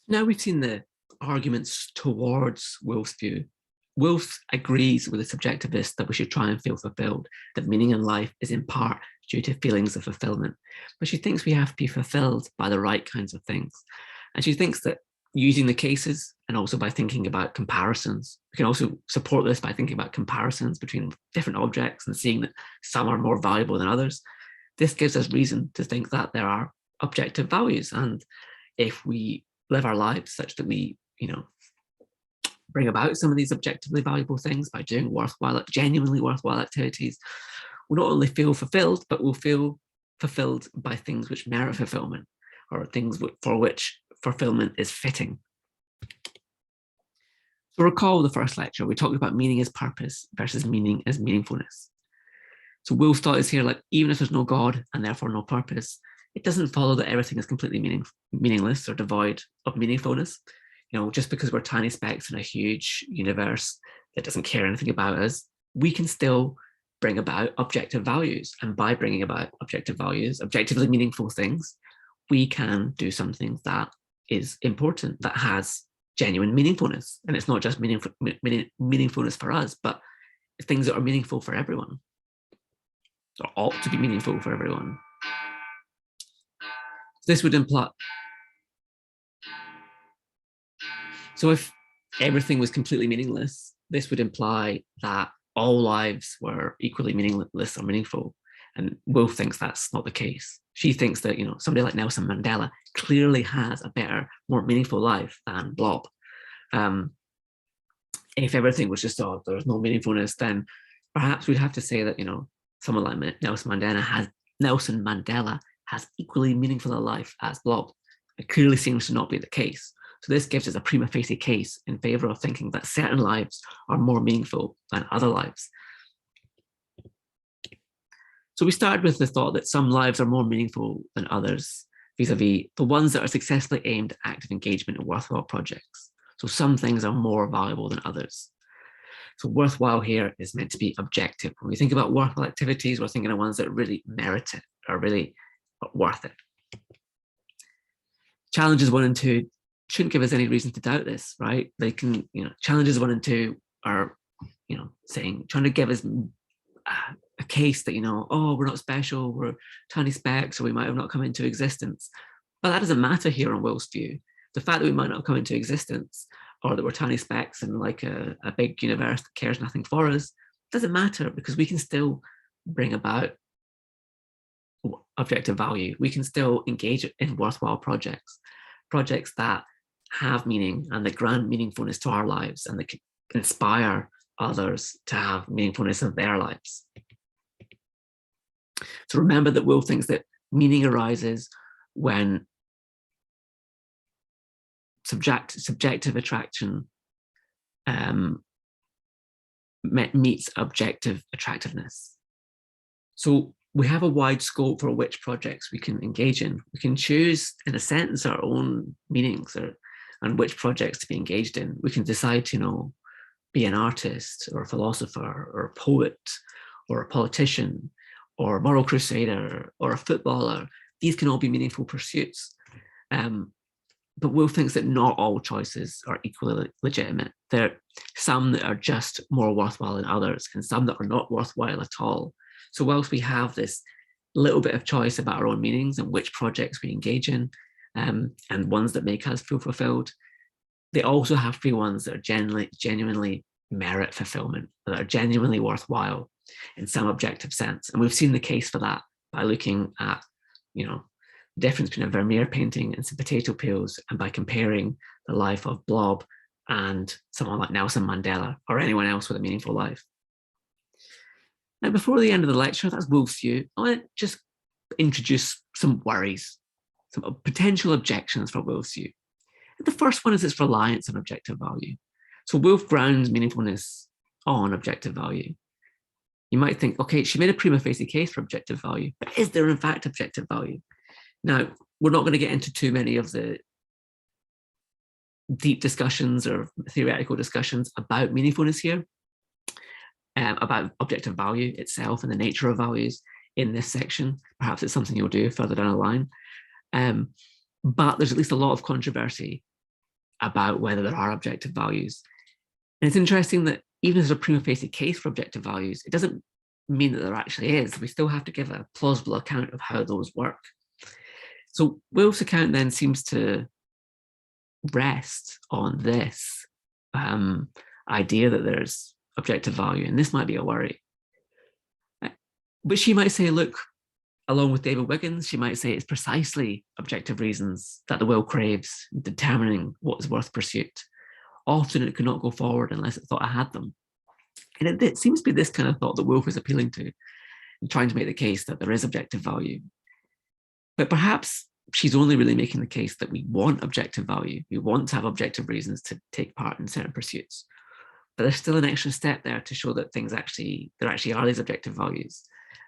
Now we've seen the arguments towards Woolf's view. Woolf agrees with the subjectivist that we should try and feel fulfilled, that meaning in life is in part due to feelings of fulfillment. But she thinks we have to be fulfilled by the right kinds of things. And she thinks that using the cases and also by thinking about comparisons, we can also support this by thinking about comparisons between different objects and seeing that some are more valuable than others. This gives us reason to think that there are objective values. And if we live our lives such that we, bring about some of these objectively valuable things by doing genuinely worthwhile activities, we'll not only feel fulfilled, but we'll feel fulfilled by things which merit fulfillment or things for which fulfillment is fitting. So recall the first lecture, we talked about meaning as purpose versus meaning as meaningfulness. So Woolf's thought is here, like, even if there's no God and therefore no purpose, it doesn't follow that everything is completely meaningless or devoid of meaningfulness. Just because we're tiny specks in a huge universe that doesn't care anything about us, we can still bring about objective values. And by bringing about objective values, objectively meaningful things, we can do something that is important, that has genuine meaningfulness. And it's not just meaningfulness for us, but things that are meaningful for everyone, or ought to be meaningful for everyone. This would imply, so if everything was completely meaningless, this would imply that all lives were equally meaningless or meaningful. And Woolf thinks that's not the case. She thinks that, somebody like Nelson Mandela clearly has a better, more meaningful life than Blob. If everything was just, there was no meaningfulness, then perhaps we'd have to say that, someone like Nelson Mandela has equally meaningful a life as Blob. It clearly seems to not be the case. So this gives us a prima facie case in favor of thinking that certain lives are more meaningful than other lives. So we started with the thought that some lives are more meaningful than others, vis-a-vis the ones that are successfully aimed at active engagement in worthwhile projects. So some things are more valuable than others. So worthwhile here is meant to be objective. When we think about worthwhile activities, we're thinking of ones that really merit it, are really worth it. Challenges 1 and 2 shouldn't give us any reason to doubt this, right? They can, challenges 1 and 2 are, trying to give us a case that, we're not special, we're tiny specks, or we might have not come into existence. But that doesn't matter here on Woolf's view. The fact that we might not come into existence, or that we're tiny specks in like a big universe that cares nothing for us, doesn't matter, because we can still bring about objective value. We can still engage in worthwhile projects that have meaning and that grant meaningfulness to our lives and that can inspire others to have meaningfulness in their lives. So remember that Woolf thinks that meaning arises when subjective attraction meets objective attractiveness. So we have a wide scope for which projects we can engage in. We can choose, in a sense, our own meanings and which projects to be engaged in. We can decide to, be an artist or a philosopher or a poet or a politician or a moral crusader or a footballer. These can all be meaningful pursuits. But Woolf thinks that not all choices are equally legitimate. There are some that are just more worthwhile than others, and some that are not worthwhile at all. So whilst we have this little bit of choice about our own meanings and which projects we engage in, and ones that make us feel fulfilled, they also have to be ones that are genuinely merit fulfillment, that are genuinely worthwhile in some objective sense. And we've seen the case for that by looking at, the difference between a Vermeer painting and some potato peels, and by comparing the life of Blob and someone like Nelson Mandela or anyone else with a meaningful life. Now, before the end of the lecture, that's Woolf's view, I want to just introduce some worries, some potential objections for Woolf's view. And the first one is its reliance on objective value. So Woolf grounds meaningfulness on objective value. You might think, okay, she made a prima facie case for objective value, but is there in fact objective value? Now, we're not going to get into too many of the deep discussions or theoretical discussions about meaningfulness here, about objective value itself and the nature of values in this section. Perhaps it's something you'll do further down the line. But there's at least a lot of controversy about whether there are objective values. And it's interesting that even as a prima facie case for objective values, it doesn't mean that there actually is. We still have to give a plausible account of how those work. So Wolff's account then seems to rest on this idea that there's objective value, and this might be a worry. But she might say, look, along with David Wiggins, she might say it's precisely objective reasons that the will craves, determining what is worth pursuit. Often it could not go forward unless it thought it had them. And it seems to be this kind of thought that Wolff is appealing to, and trying to make the case that there is objective value. But perhaps she's only really making the case that we want objective value. We want to have objective reasons to take part in certain pursuits. But there's still an extra step there to show that there actually are these objective values.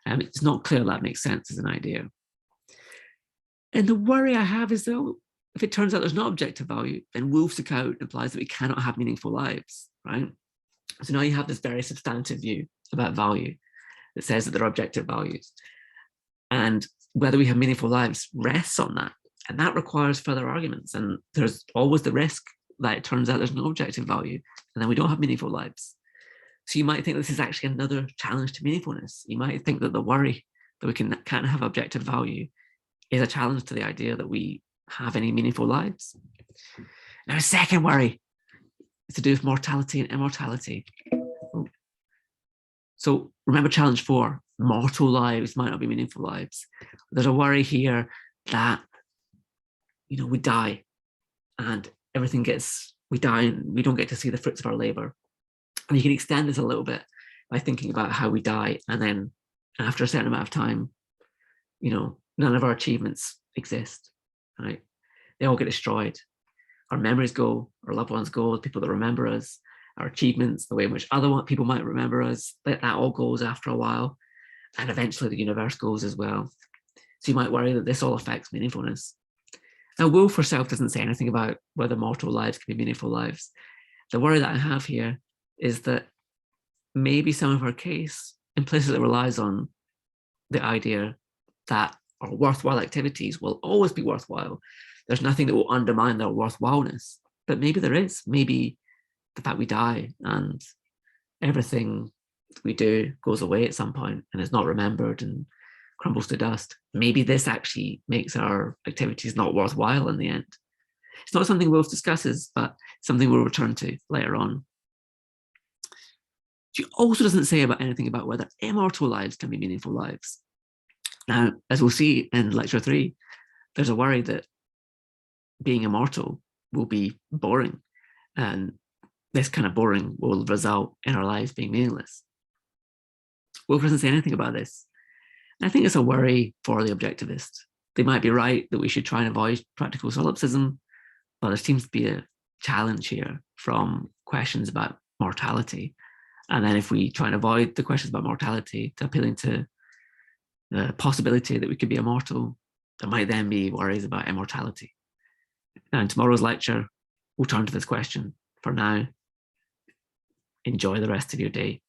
It's not clear that makes sense as an idea. And the worry I have is, though, if it turns out there's not objective value, then Wolff's account implies that we cannot have meaningful lives, right? So now you have this very substantive view about value that says that there are objective values. And whether we have meaningful lives rests on that. And that requires further arguments. And there's always the risk that it turns out there's no objective value, and then we don't have meaningful lives. So you might think this is actually another challenge to meaningfulness. You might think that the worry that we can't have objective value is a challenge to the idea that we have any meaningful lives. Now, a second worry is to do with mortality and immortality. So remember challenge 4, mortal lives might not be meaningful lives. There's a worry here that, we die and we die and we don't get to see the fruits of our labor. And you can extend this a little bit by thinking about how we die, and then after a certain amount of time, none of our achievements exist, right? They all get destroyed. Our memories go, our loved ones go, the people that remember us, our achievements, the way in which other people might remember us, that all goes after a while. And eventually the universe goes as well. So you might worry that this all affects meaningfulness. Now, Wolff herself doesn't say anything about whether mortal lives can be meaningful lives. The worry that I have here is that maybe some of her case implicitly relies on the idea that our worthwhile activities will always be worthwhile. There's nothing that will undermine their worthwhileness. But maybe there is. Maybe the fact we die and everything we do goes away at some point and is not remembered and crumbles to dust. Maybe this actually makes our activities not worthwhile in the end. It's not something Wolff discusses, but something we'll return to later on. She also doesn't say anything about whether immortal lives can be meaningful lives. Now, as we'll see in lecture 3, there's a worry that being immortal will be boring, and this kind of boring will result in our lives being meaningless. Wolff doesn't say anything about this. And I think it's a worry for the objectivist. They might be right that we should try and avoid practical solipsism, but there seems to be a challenge here from questions about mortality. And then if we try and avoid the questions about mortality to appealing to the possibility that we could be immortal, there might then be worries about immortality. Now, in tomorrow's lecture, we'll turn to this question. For now, enjoy the rest of your day.